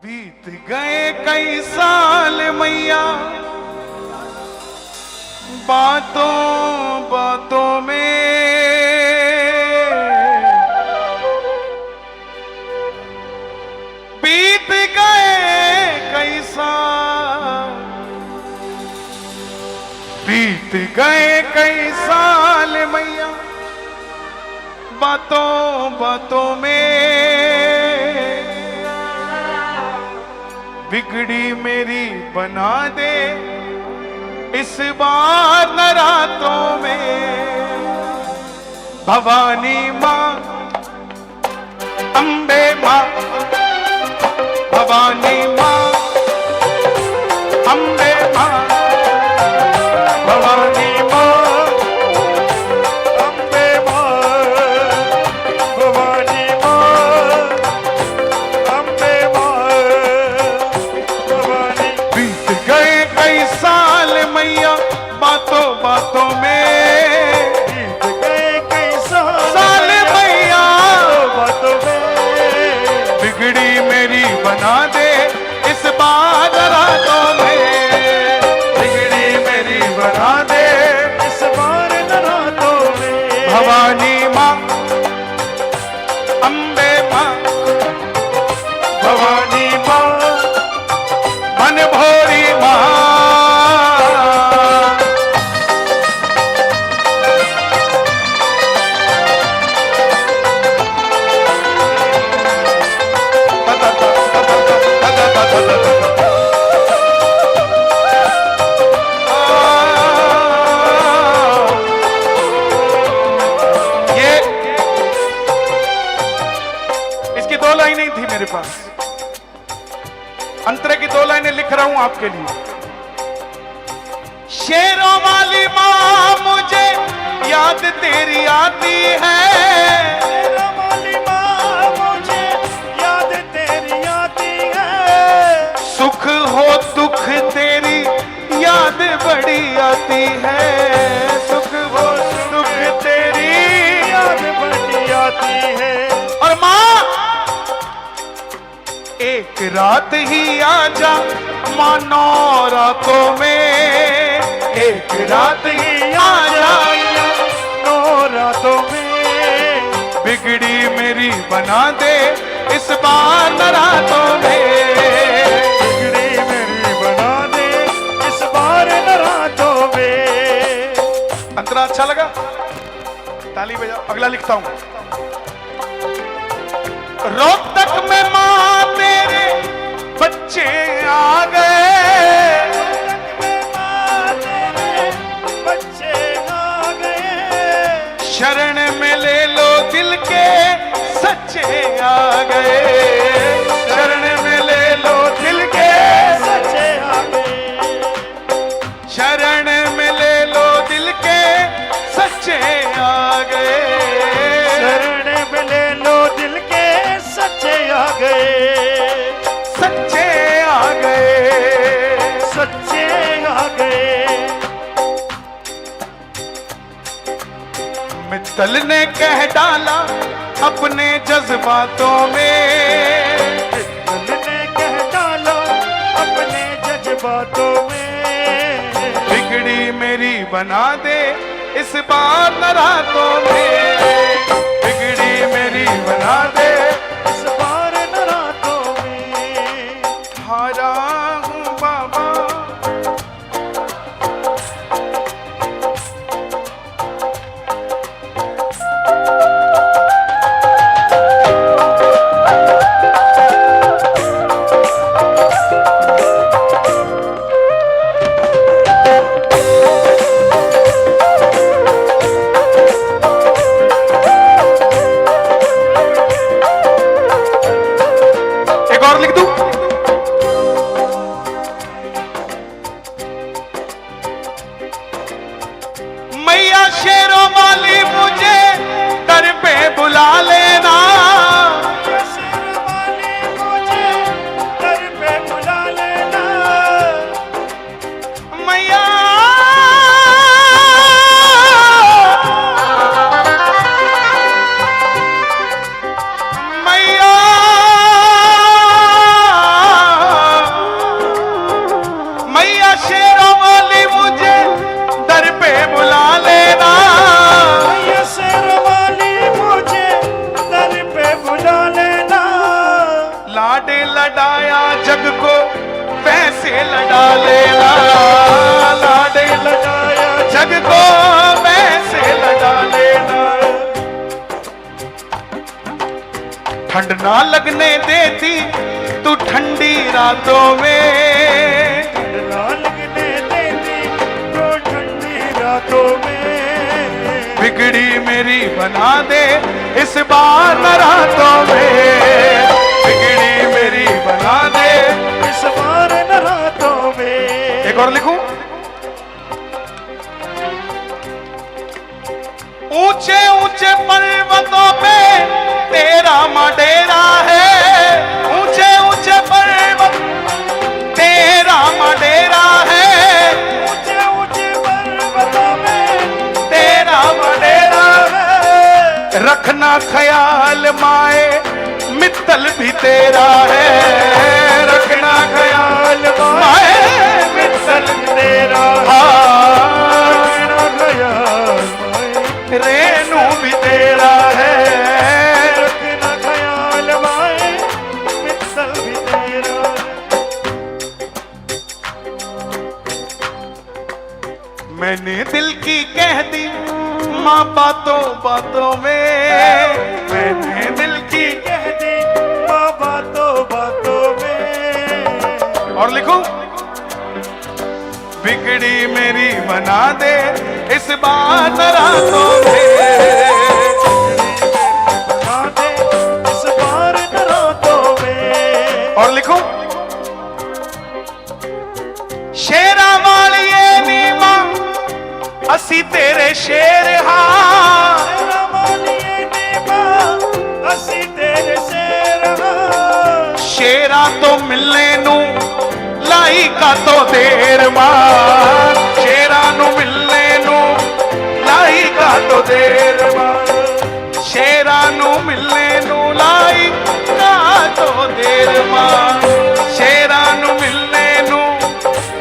बीत गए कई साल मैया बातों बातों में, बीत गए कई साल, बीत गए कई साल मैया बातों बातों में, बिगड़ी मेरी बना दे इस बार नरातों में। भवानी माँ, अम्बे माँ, भवानी माँ, अम्बे माँ, भवानी माँ, अम्बे माँ, भवानी माँ, अम्बे माँ, भवानी। बीत गए कई साल मैया बातों बातों में, बीत गए कई साल मैया बातों में, बिगड़ी मेरी बना दे इस बार रातों में, बिगड़ी मेरी बना दे इस बार रातों में। भवानी माँ, अम्बे माँ, भवानी माँ, मन भोरी माँ। ये इसकी दो लाइनें थी मेरे पास, अंतरे की दो लाइनें लिख रहा हूं आपके लिए। शेरों वाली माँ मुझे याद तेरी आती है, तेरा वाली माँ मुझे याद तेरी आती है, सुख हो दुख तेरी याद बड़ी आती है, सुख हो दुख तेरी याद बड़ी आती है। और माँ एक रात ही आजा मानो रातों में, एक रात ही आजा नौ रातों में, बिगड़ी मेरी बना दे इस बार रातों में। बिगड़ी मेरी बना दे इस बार रातों में। अंतरा अच्छा लगा? ताली बजाओ। अगला लिखता हूं। रोहतक में माँ तेरे बच्चे आ गए, बच्चे आ गए, शरण में ले लो दिल के सच्चे आ गए, शरण में ले लो दिल के सच्चे आ गए, शरण में ले लो दिल के सच्चे आ गए, शरण में ले लो दिल के सच्चे आ गए, सच्चे आ गए, सच्चे आ गए। मित्तल ने कह डाला अपने जज्बातों में, दिल ने कह डाला अपने जज्बातों में, बिगड़ी मेरी बना दे इस बार रातों में, बिगड़ी मेरी बना दे इस बार रातों में। हारा हूँ बाबा, एक और लिख दूं? मैया शेरों वाली मुझे दर पे बुला लेना, शेर वाली मुझे दर पे बुला लेना, मैया मैया लाडे लडाया जग को वैसे लडा लेना, लाडे लडाया जग को वैसे लडा लेना। ठंड ना लगने देती तू ठंडी रातों में, ठंड ना लगने देती तो ठंडी रातों में। बिगड़ी मेरी बना दे इस बार रातों में, बिगड़ी मेरी बना दे इस बार रातों में। एक और लिखूं, ऊंचे ऊंचे पर्वतों पे तेरा मडेरा है, ऊंचे ऊंचे पर्वत तेरा मडेरा है, ऊंचे ऊंचे पर्वतों में तेरा मडेरा है। रखना ख्याल माए मित्तल भी तेरा है, रखना ख्याल माए मित्तल भी तेरा है, रखना ख्याल माए रेनू भी तेरा है, रखना ख्याल माए मित्तल भी तेरा है। मैंने दिल की कह दी माँ बातों बातों में, मैंने दिल की कह दी माँ बातों बातों में। और लिखूं, बिगड़ी मेरी बना दे इस बात रातों में, बना दे इस बार रातों में। और लिखूं, शेरा वालिए नीमा असी तेरे शेर हाँ, तेरा मानिए नीमा असी तेरे शेर हाँ। शेरा तो मिलने नू लाई का तो देर मां, शेरा नू मिलने नू लाई का तो देर मां, शेरा नू मिलने नू लाई का तो देर मां, शेरा नू मिलने नू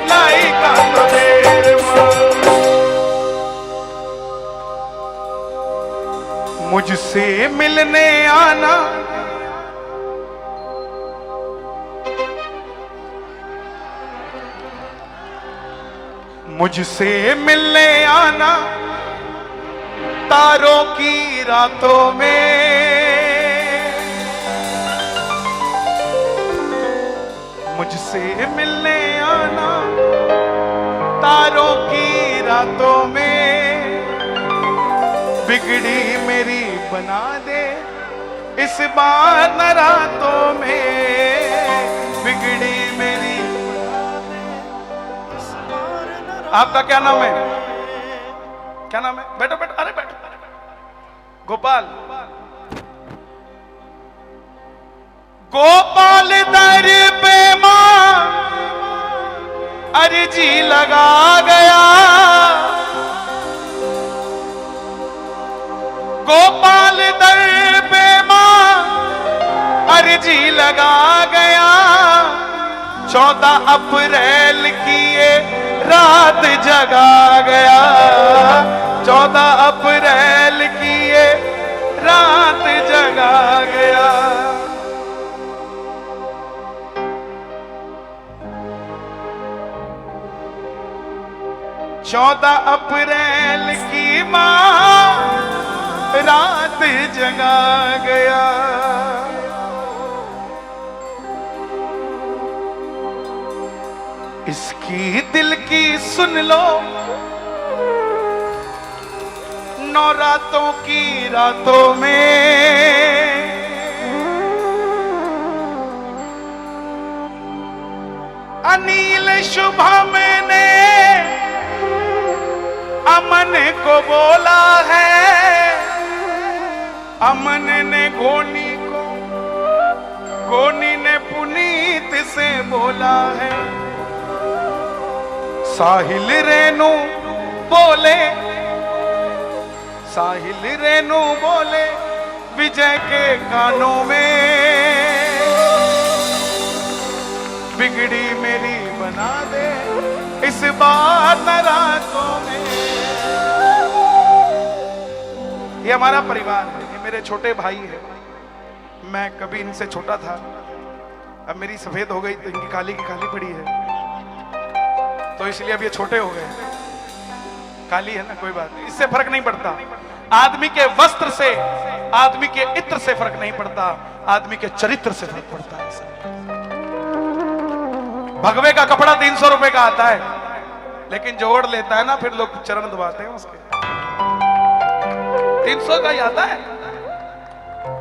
लाई का तो देर मां। मुझसे मिलने आना मुझसे मिलने आना तारों की रातों में, मुझसे मिलने आना तारों की रातों में, बिगड़ी मेरी बना दे इस बार रातों में, बिगड़ी मेरी बना दे इस बार। आपका क्या नाम है? क्या नाम है? बैठो बैठो, अरे बैठो। गोपाल, गोपाल दर पे मां अर्जी लगा गया, गोपाल दर पे मां अर्जी लगा गया, 14 अप्रैल की ये रात जगा गया, 14 अप्रैल की ये रात जगा गया। 14 अप्रैल की मां रात जगा गया। इसकी दिल की सुन लो नौरातों की रातों में, अनिल शुभम ने अमन को बोला है, अमन ने गोनी को, गोनी ने पुनीत से बोला है, साहिल रेनू बोले, साहिल रेनू बोले विजय के कानों में, बिगड़ी मेरी बना दे इस बार रातों में। ये हमारा परिवार है, ये मेरे छोटे भाई है, मैं कभी इनसे छोटा था, अब मेरी सफेद हो गई तो इनकी काली की काली पड़ी है, तो इसलिए अब ये छोटे हो गए। काली है ना, कोई बात नहीं, इससे फर्क नहीं पड़ता। आदमी के वस्त्र से, आदमी के इत्र से फर्क नहीं पड़ता, आदमी के चरित्र से फर्क पड़ता है। भगवे का कपड़ा 300 रुपए का आता है, लेकिन जो ओढ़ लेता है ना, फिर लोग चरण दबाते हैं उसके। 300 का ही आता है,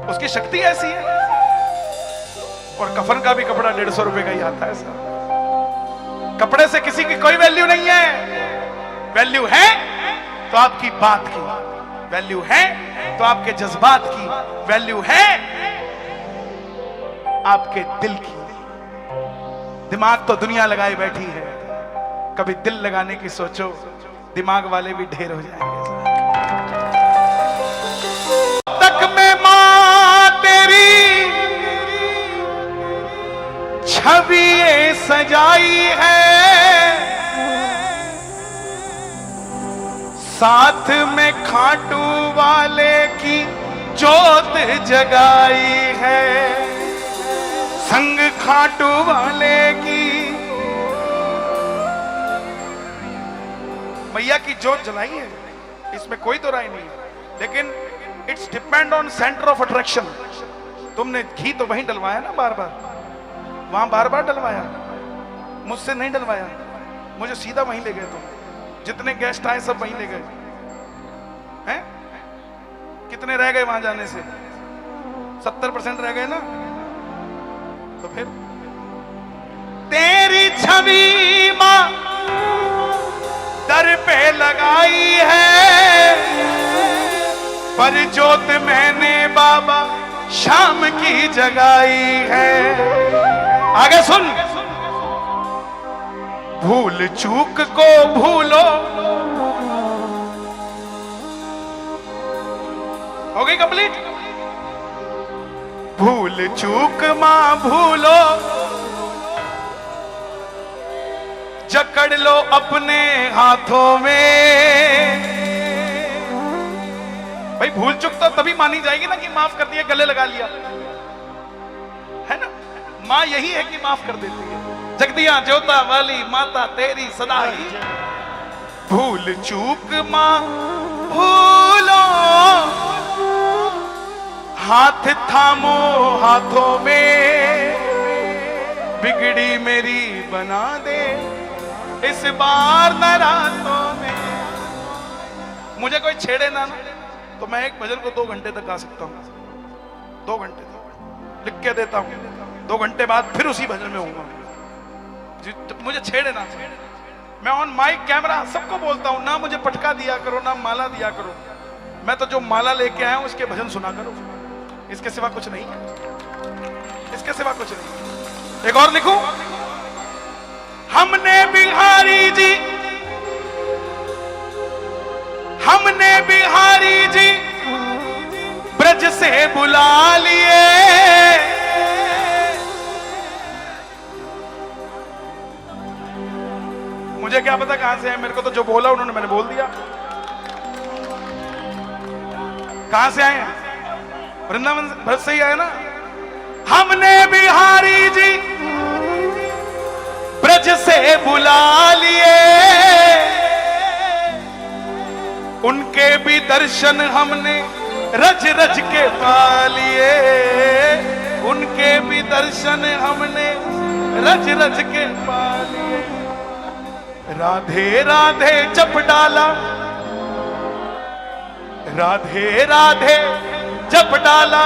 उसकी शक्ति ऐसी है। और कफन का भी कपड़ा 150 रुपए का ही आता है सर। कपड़े से किसी की कोई वैल्यू नहीं है। वैल्यू है तो आपकी बात की, वैल्यू है तो आपके जज्बात की, वैल्यू है आपके दिल की। दिमाग तो दुनिया लगाए बैठी है, कभी दिल लगाने की सोचो, दिमाग वाले भी ढेर हो जाएंगे। तक में मां तेरी छवि सजाई है, साथ में खाटू वाले की जोत जगाई है, संग खाटू वाले की। मैया की जोत जलाई है, इसमें कोई तो राय नहीं है, लेकिन it's depend on centre of attraction. तुमने घी तो वहीं डलवाया ना, बार बार वहां बार बार डलवाया, मुझसे नहीं डलवाया, मुझे सीधा वहीं ले गए। तुम जितने गेस्ट आए सब वहीं ले गए हैं। कितने रह गए वहां जाने से? 70% रह गए ना। तो फिर तेरी छवि मां दर पे लगाई है, पर जोत मैंने बाबा शाम की जगाई है। आगे सुन, भूल चूक को भूलो। हो गई कंप्लीट? भूल चूक मां भूलो, जकड़ लो अपने हाथों में। भाई भूल चूक तो तभी मानी जाएगी ना कि माफ कर दिया, गले लगा लिया, है ना। मां यही है कि माफ कर देती है। जगदिया जोता वाली माता तेरी सदा ही। भूल चूक मां भूलो, हाथ थामो हाथों में, बिगड़ी मेरी बना दे इस बार न रातों में। मुझे कोई छेड़े ना तो मैं एक भजन को 2 घंटे तक गा सकता हूं। 2 घंटे तक लिख के देता हूं, 2 घंटे बाद फिर उसी भजन में होऊंगा। मुझे छेड़े ना। मैं ऑन माइक कैमरा सबको बोलता हूं, ना मुझे पटका दिया करो, ना माला दिया करो। मैं तो जो माला लेके आया हूं उसके भजन सुना करो, इसके सिवा कुछ नहीं है, इसके सिवा कुछ नहीं। एक और लिखूं, हमने बिहारी जी, हमने बिहारी जी ब्रज से बुला लिए। मुझे क्या पता कहां से है, मेरे को तो जो बोला उन्होंने मैंने बोल दिया। कहां से आए हैं? वृंदावन भर से ही आए ना। हमने बिहारी जी ब्रज से बुला लिए, उनके भी दर्शन हमने रज रज के पा लिए, उनके भी दर्शन हमने रज रज के पा लिए। राधे राधे जप डाला, राधे राधे जप डाला,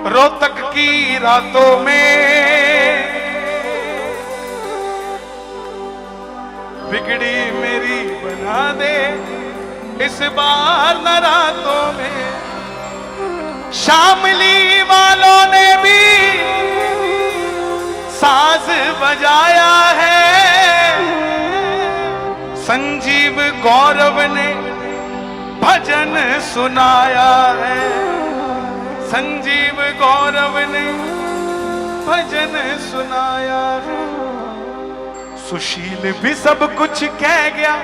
रोहतक की रातों में, बिगड़ी मेरी बना दे इस बार न रातों में। शामली वालों ने भी साज बजाया है, संजीव गौरव ने भजन सुनाया है, संजीव गौरव ने भजन सुनाया है। सुशील भी सब कुछ कह गया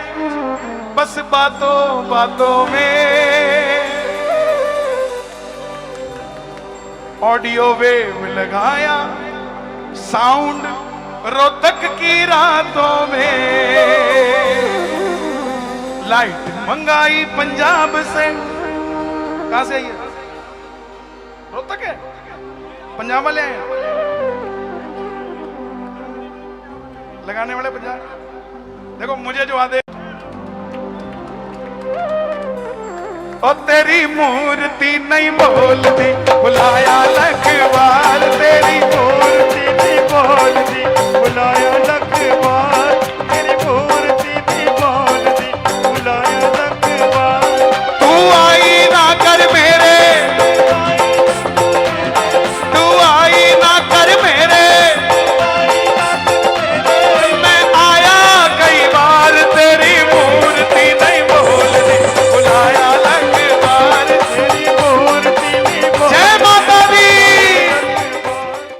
बस बातों बातों में। ऑडियो वेव लगाया, साउंड रोहतक की रातों में, लाइट मंगाई पंजाब से। कहां से आई है? रोहतक है, पंजाब वाले आए हैं लगाने वाले पंजाब। देखो मुझे जो आदे, ओ तेरी मूर्ति नहीं बोलती, बुलाया लखवार तेरी मूर्ति